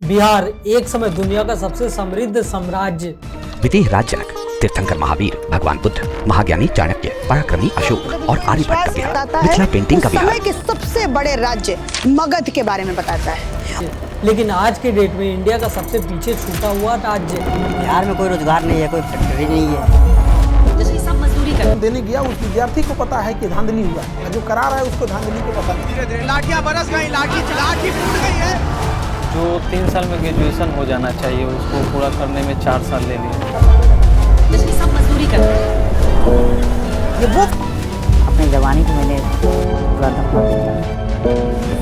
बिहार एक समय दुनिया का सबसे समृद्ध साम्राज्य, विदेह राज जनक, तीर्थंकर महावीर, भगवान बुद्ध, महाज्ञानी चाणक्य, पराक्रमी अशोक और आर्यभट्ट का बिहार, मिथिला पेंटिंग का बिहार, समय के सबसे बड़े राज्य मगध के बारे में बताता है। लेकिन आज के डेट में इंडिया का सबसे पीछे छूटा हुआ राज्य। बिहार में कोई रोजगार नहीं है, कोई फैक्ट्री नहीं है, जैसे सब मजदूरी कर देने गया उस विद्यार्थी को पता है कि धांधली हुआ है, जो करा रहा है उसको धांधली को पता नहीं। धीरे धीरे लाठियां बरस गई, लाठी फूट गई है। जो 3 साल में ग्रेजुएशन हो जाना चाहिए उसको पूरा करने में 4 साल ले लिया। जैसे सब मजदूरी कर ये वो अपनी जवानी को मैंने पूरा दफा दिया।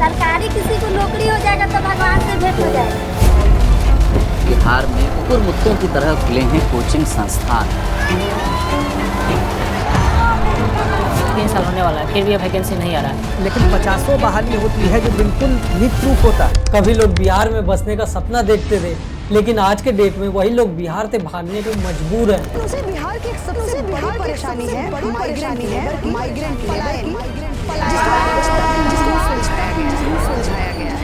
सरकारी किसी को नौकरी हो जाएगा तो भगवान से भेंट हो जाएगा। बिहार में कुकुर मुत्तों की तरह खुले हैं कोचिंग संस्थान। 3 साल होने वाला है, फिर भी वैकेंसी नहीं आ रहा है। लेकिन 50 बहाली होती है जो बिल्कुल निप्रूफ होता है। कभी लोग बिहार में बसने का सपना देखते थे, लेकिन आज के डेट में वही लोग बिहार से भागने को मजबूर हैं। बिहार की सबसे बड़ी परेशानी है माइग्रेंट लेबर की सुलझाया गया है।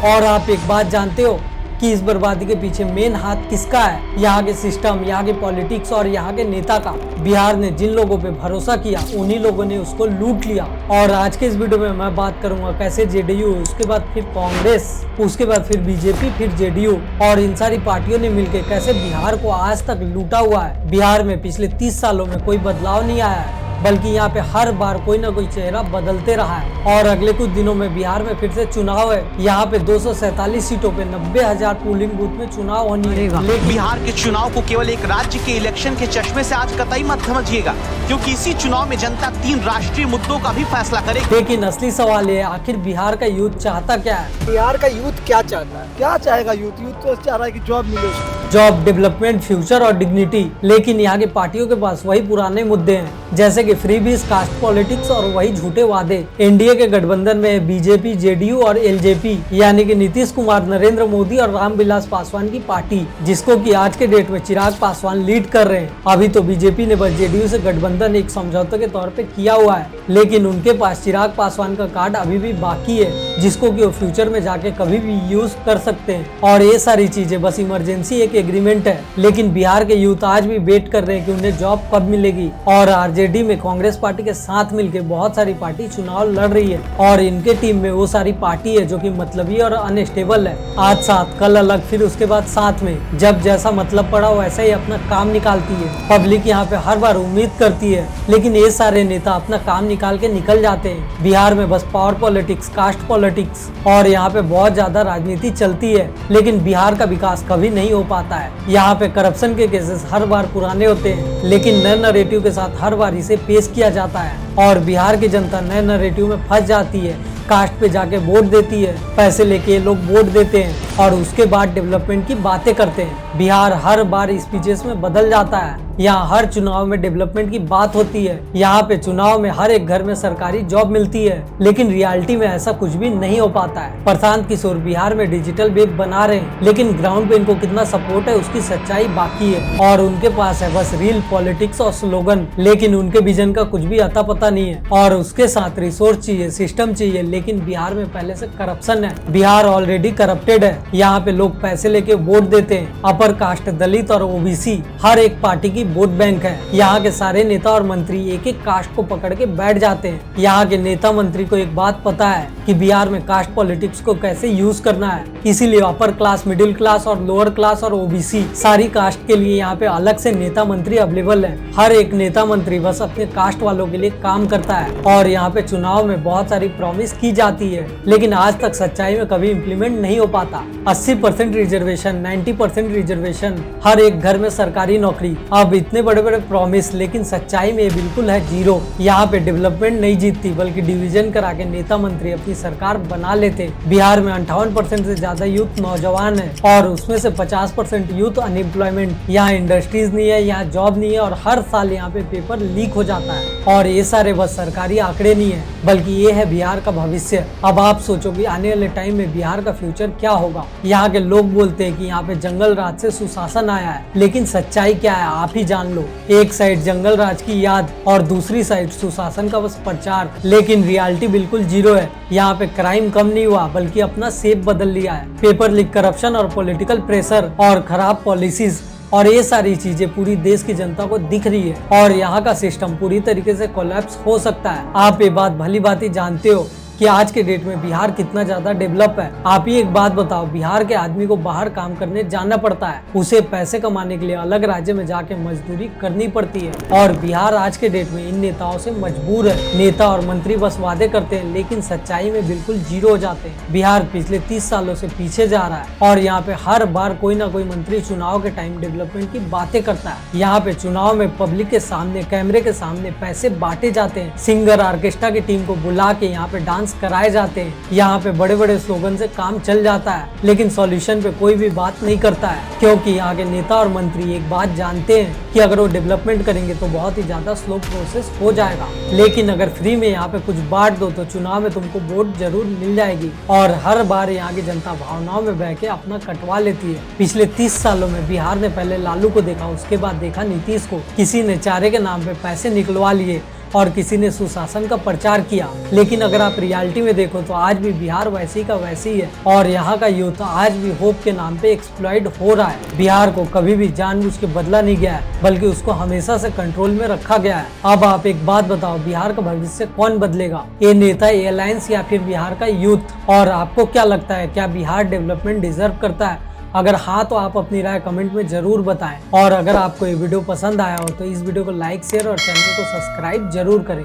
और आप एक बात जानते हो कि इस बर्बादी के पीछे मेन हाथ किसका है? यहाँ के सिस्टम, यहाँ के पॉलिटिक्स और यहाँ के नेता का। बिहार ने जिन लोगों पे भरोसा किया उन्हीं लोगों ने उसको लूट लिया। और आज के इस वीडियो में मैं बात करूंगा कैसे जेडीयू, उसके बाद फिर कांग्रेस, उसके बाद फिर बीजेपी, फिर जेडीयू और इन सारी पार्टियों ने मिलकर कैसे बिहार को आज तक लूटा हुआ है। बिहार में पिछले 30 सालों में कोई बदलाव नहीं आया है, बल्कि यहाँ पे हर बार कोई ना कोई चेहरा बदलते रहा है। और अगले कुछ दिनों में बिहार में फिर से चुनाव है। यहाँ पे 247 सीटों पे 90,000 पोलिंग बूथ में चुनाव होनी है। लेकिन बिहार के चुनाव को केवल एक राज्य के इलेक्शन के चश्मे से आज कतई मत समझिएगा, क्योंकि इसी चुनाव में जनता 3 राष्ट्रीय मुद्दों का भी फैसला करेगी। लेकिन असली सवाल ये है, आखिर बिहार का यूथ चाहता क्या है? बिहार का यूथ क्या चाहता है? क्या चाहेगा यूथ? यूथ तो चाह रहा है कि जॉब मिले उसको। जॉब, डेवलपमेंट, फ्यूचर और डिग्निटी। लेकिन यहाँ की पार्टियों के पास वही पुराने मुद्दे हैं, जैसे कि फ्रीबीज, कास्ट पॉलिटिक्स और वही झूठे वादे। एनडीए के गठबंधन में बीजेपी, जेडीयू और एलजेपी यानी कि नीतीश कुमार, नरेंद्र मोदी और रामविलास पासवान की पार्टी, जिसको कि आज के डेट में चिराग पासवान लीड कर रहे हैं। अभी तो बीजेपी ने बस जेडीयू से गठबंधन एक समझौते के तौर पे किया हुआ है, लेकिन उनके पास चिराग पासवान का कार्ड अभी भी बाकी है, जिसको कि वो फ्यूचर में जाके कभी भी यूज कर सकते हैं। और ये सारी चीजें बस इमरजेंसी एक एग्रीमेंट है। लेकिन बिहार के यूथ आज भी वेट कर रहे हैं कि उन्हें जॉब कब मिलेगी। और आरजेडी में कांग्रेस पार्टी के साथ मिलकर बहुत सारी पार्टी चुनाव लड़ रही है, और इनके टीम में वो सारी पार्टी है जो कि मतलबी और अनस्टेबल है। आज साथ, कल अलग, फिर उसके बाद साथ में। जब जैसा मतलब पड़ा वैसा ही अपना काम निकालती है। पब्लिक यहाँ पे हर बार उम्मीद करती है, लेकिन ये सारे नेता अपना काम निकाल के निकल जाते हैं। बिहार में बस पावर पॉलिटिक्स, कास्ट पॉलिटिक्स और यहाँ पे बहुत ज्यादा राजनीति चलती है, लेकिन बिहार का विकास कभी नहीं हो पाता है। यहाँ पे करप्शन के केसेस हर बार पुराने होते हैं, लेकिन नए नैरेटिव के साथ हर बार इसे पेश किया जाता है और बिहार की जनता नए नैरेटिव में फंस जाती है। कास्ट पे जाके वोट देती है, पैसे लेके लोग वोट देते हैं और उसके बाद डेवलपमेंट की बातें करते हैं। बिहार हर बार स्पीचेस में बदल जाता है। यहाँ हर चुनाव में डेवलपमेंट की बात होती है। यहाँ पे चुनाव में हर एक घर में सरकारी जॉब मिलती है, लेकिन रियलिटी में ऐसा कुछ भी नहीं हो पाता है। प्रशांत किशोर बिहार में डिजिटल वेब बना रहे हैं, लेकिन ग्राउंड पे इनको कितना सपोर्ट है उसकी सच्चाई बाकी है। और उनके पास है बस रील, पॉलिटिक्स और स्लोगन, लेकिन उनके विजन का कुछ भी अता पता नहीं है। और उसके साथ रिसोर्स चाहिए, सिस्टम चाहिए, लेकिन बिहार में पहले से करप्शन है। बिहार ऑलरेडी करप्टेड है। यहाँ पे लोग पैसे लेके वोट देते हैं। अपर कास्ट, दलित और ओबीसी हर एक पार्टी की वोट बैंक है। यहाँ के सारे नेता और मंत्री एक एक कास्ट को पकड़ के बैठ जाते हैं। यहाँ के नेता मंत्री को एक बात पता है कि बिहार में कास्ट पॉलिटिक्स को कैसे यूज करना है, इसीलिए अपर क्लास, मिडिल क्लास और लोअर क्लास और ओबीसी सारी कास्ट के लिए यहाँ पे अलग से नेता मंत्री अवेलेबल है। हर एक नेता मंत्री बस अपने कास्ट वालों के लिए काम करता है। और यहाँ पे चुनाव में बहुत सारी प्रॉमिस की जाती है, लेकिन आज तक सच्चाई में कभी इम्प्लीमेंट नहीं हो पाता। 80% रिजर्वेशन, 90% रिजर्वेशन, हर एक घर में सरकारी नौकरी, अब इतने बड़े बड़े प्रॉमिस, लेकिन सच्चाई में बिल्कुल है जीरो। यहाँ पे डेवलपमेंट नहीं जीतती, बल्कि डिवीजन करा के नेता मंत्री अपनी सरकार बना लेते। बिहार में 58% से ज्यादा यूथ नौजवान है और उसमें से 50% यूथ अनएम्प्लॉयमेंट। यहाँ इंडस्ट्रीज नहीं है, यहाँ जॉब नहीं है और हर साल यहाँ पे पेपर लीक हो जाता है। और ये सारे बस सरकारी आंकड़े नहीं है, बल्कि ये है बिहार का भविष्य। अब आप सोचो कि आने वाले टाइम में बिहार का फ्यूचर क्या होगा। यहाँ के लोग बोलते हैं कि यहाँ पे जंगल राज से सुशासन आया है, लेकिन सच्चाई क्या है आप ही भी जान लो। एक साइड जंगल राज की याद और दूसरी साइड सुशासन का बस प्रचार, लेकिन रियलिटी बिल्कुल जीरो है। यहाँ पे क्राइम कम नहीं हुआ बल्कि अपना शेप बदल लिया है। पेपर लीक, करप्शन और पॉलिटिकल प्रेशर और खराब पॉलिसीज और ये सारी चीजें पूरी देश की जनता को दिख रही है और यहाँ का सिस्टम पूरी तरीके से कोलैप्स हो सकता है। आप ये बात भली भांति जानते हो कि आज के डेट में बिहार कितना ज्यादा डेवलप है। आप ही एक बात बताओ, बिहार के आदमी को बाहर काम करने जाना पड़ता है, उसे पैसे कमाने के लिए अलग राज्य में जाके मजदूरी करनी पड़ती है और बिहार आज के डेट में इन नेताओं से मजबूर है। नेता और मंत्री बस वादे करते हैं लेकिन सच्चाई में बिल्कुल जीरो हो जाते हैं। बिहार पिछले 30 सालों से पीछे जा रहा है और यहाँ पे हर बार कोई ना कोई मंत्री चुनाव के टाइम डेवलपमेंट की बातें करता है। यहाँ पे चुनाव में पब्लिक के सामने, कैमरे के सामने पैसे बांटे जाते हैं, सिंगर ऑर्केस्ट्रा की टीम को बुला के यहाँ पे डांस कराए जाते हैं, यहाँ पे बड़े बड़े स्लोगन से काम चल जाता है, लेकिन सॉल्यूशन पे कोई भी बात नहीं करता है क्योंकि यहाँ के नेता और मंत्री एक बात जानते हैं कि अगर वो डेवलपमेंट करेंगे तो बहुत ही ज्यादा स्लो प्रोसेस हो जाएगा, लेकिन अगर फ्री में यहाँ पे कुछ बांट दो तो चुनाव में तुमको वोट जरूर मिल जाएगी। और हर बार यहाँ की जनता भावनाओं में बह के अपना कटवा लेती है। पिछले 30 सालों में बिहार ने पहले लालू को देखा, उसके बाद देखा नीतीश को। किसी ने चारे के नाम पे पैसे निकलवा लिए और किसी ने सुशासन का प्रचार किया, लेकिन अगर आप रियलिटी में देखो तो आज भी बिहार वैसी का वैसी ही है और यहाँ का यूथ आज भी होप के नाम पे एक्सप्लॉइट हो रहा है। बिहार को कभी भी जानबूझ के बदला नहीं गया है बल्कि उसको हमेशा से कंट्रोल में रखा गया है। अब आप एक बात बताओ, बिहार का भविष्य कौन बदलेगा, ये नेता, ये अलायंस या फिर बिहार का यूथ? और आपको क्या लगता है, क्या बिहार डेवलपमेंट डिजर्व करता है? अगर हाँ तो आप अपनी राय कमेंट में जरूर बताएं और अगर आपको ये वीडियो पसंद आया हो तो इस वीडियो को लाइक, शेयर और चैनल को सब्सक्राइब जरूर करें।